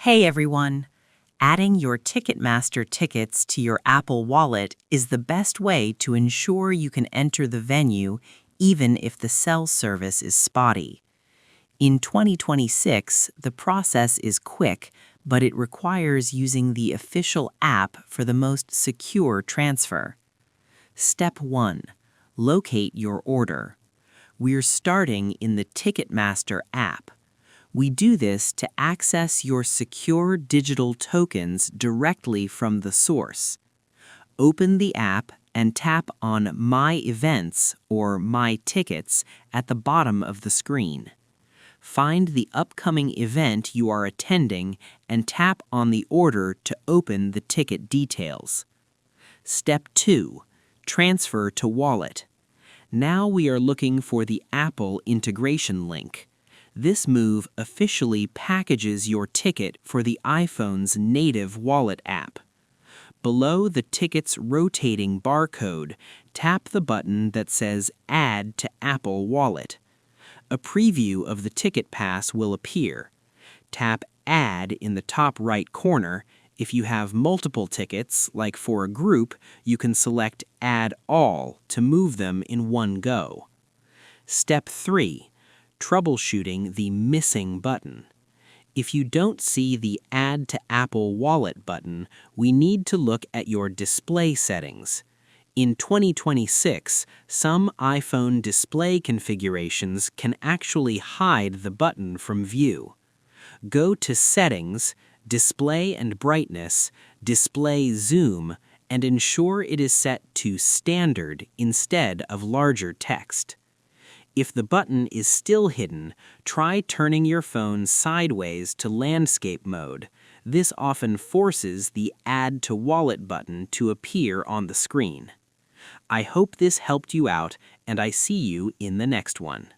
Hey everyone! Adding your Ticketmaster tickets to your Apple Wallet is the best way to ensure you can enter the venue even if the cell service is spotty. In 2026, the process is quick, but it requires using the official app for the most secure transfer. Step 1. Locate your order. We're starting in the Ticketmaster app. We do this to access your secure digital tokens directly from the source. Open the app and tap on My Events or My Tickets at the bottom of the screen. Find the upcoming event you are attending and tap on the order to open the ticket details. Step 2. Transfer to Wallet. Now we are looking for the Apple integration link. This move officially packages your ticket for the iPhone's native wallet app. Below the ticket's rotating barcode, tap the button that says Add to Apple Wallet. A preview of the ticket pass will appear. Tap Add in the top right corner. If you have multiple tickets, like for a group, you can select Add All to move them in one go. Step 3. Troubleshooting the missing button. If you don't see the Add to Apple Wallet button, we need to look at your display settings. In 2026, some iPhone display configurations can actually hide the button from view. Go to Settings, Display and Brightness, Display Zoom, and ensure it is set to Standard instead of larger text. If the button is still hidden, try turning your phone sideways to landscape mode. This often forces the Add to Wallet button to appear on the screen. I hope this helped you out, and I see you in the next one.